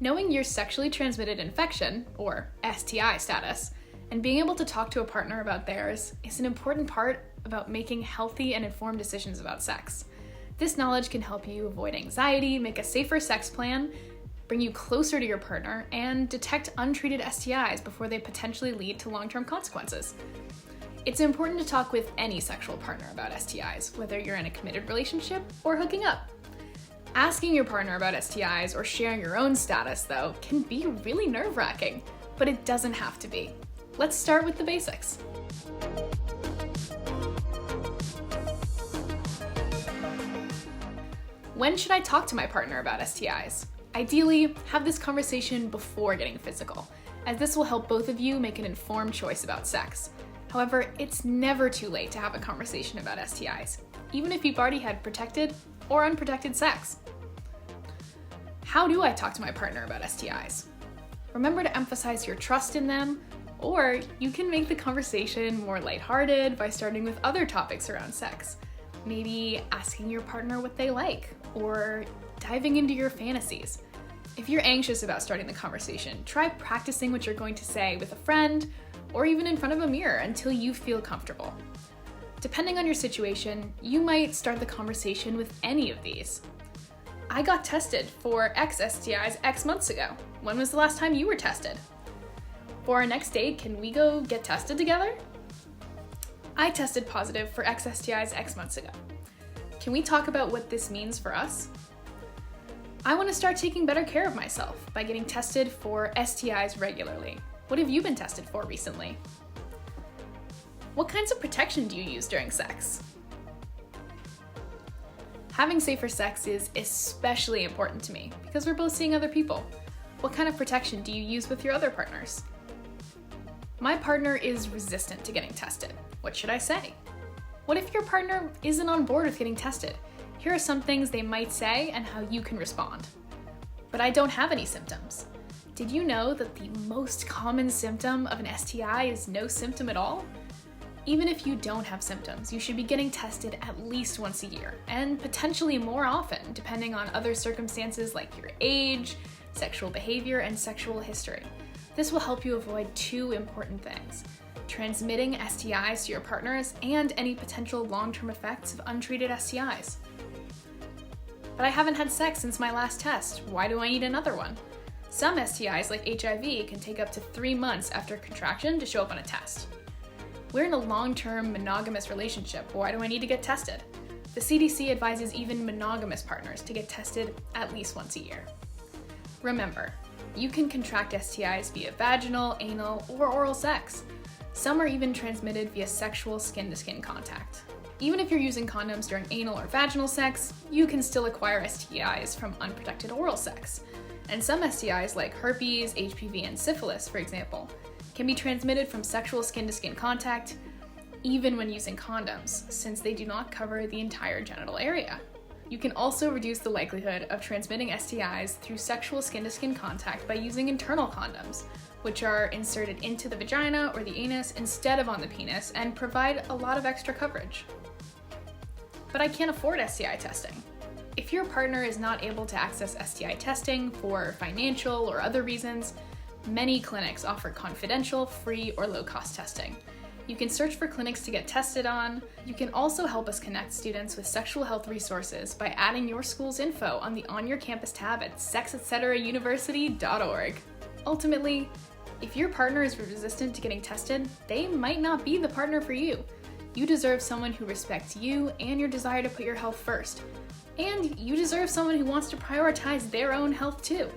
Knowing your sexually transmitted infection, or STI status, and being able to talk to a partner about theirs is an important part about making healthy and informed decisions about sex. This knowledge can help you avoid anxiety, make a safer sex plan, bring you closer to your partner, and detect untreated STIs before they potentially lead to long-term consequences. It's important to talk with any sexual partner about STIs, whether you're in a committed relationship or hooking up. Asking your partner about STIs or sharing your own status, though, can be really nerve-wracking, but it doesn't have to be. Let's start with the basics. When should I talk to my partner about STIs? Ideally, have this conversation before getting physical, as this will help both of you make an informed choice about sex. However, it's never too late to have a conversation about STIs, even if you've already had protected or unprotected sex. How do I talk to my partner about STIs? Remember to emphasize your trust in them, or you can make the conversation more lighthearted by starting with other topics around sex. Maybe asking your partner what they like, or diving into your fantasies. If you're anxious about starting the conversation, try practicing what you're going to say with a friend, or even in front of a mirror until you feel comfortable. Depending on your situation, you might start the conversation with any of these. I got tested for X STIs X months ago. When was the last time you were tested? For our next date, can we go get tested together? I tested positive for X STIs X months ago. Can we talk about what this means for us? I want to start taking better care of myself by getting tested for STIs regularly. What have you been tested for recently? What kinds of protection do you use during sex? Having safer sex is especially important to me because we're both seeing other people. What kind of protection do you use with your other partners? My partner is resistant to getting tested. What should I say? What if your partner isn't on board with getting tested? Here are some things they might say and how you can respond. But I don't have any symptoms. Did you know that the most common symptom of an STI is no symptom at all? Even if you don't have symptoms, you should be getting tested at least once a year, and potentially more often, depending on other circumstances like your age, sexual behavior, and sexual history. This will help you avoid two important things: transmitting STIs to your partners and any potential long-term effects of untreated STIs. But I haven't had sex since my last test. Why do I need another one? Some STIs, like HIV, can take up to 3 months after contraction to show up on a test. We're in a long-term monogamous relationship. Why do I need to get tested? The CDC advises even monogamous partners to get tested at least once a year. Remember, you can contract STIs via vaginal, anal, or oral sex. Some are even transmitted via sexual skin-to-skin contact. Even if you're using condoms during anal or vaginal sex, you can still acquire STIs from unprotected oral sex. And some STIs, like herpes, HPV, and syphilis, for example, can be transmitted from sexual skin-to-skin contact, even when using condoms, since they do not cover the entire genital area. You can also reduce the likelihood of transmitting STIs through sexual skin-to-skin contact by using internal condoms, which are inserted into the vagina or the anus instead of on the penis and provide a lot of extra coverage. But I can't afford STI testing. If your partner is not able to access STI testing for financial or other reasons, many clinics offer confidential, free, or low-cost testing. You can search for clinics to get tested on. You can also help us connect students with sexual health resources by adding your school's info on the On Your Campus tab at sexetceterauniversity.org. Ultimately, if your partner is resistant to getting tested, they might not be the partner for you. You deserve someone who respects you and your desire to put your health first. And you deserve someone who wants to prioritize their own health too.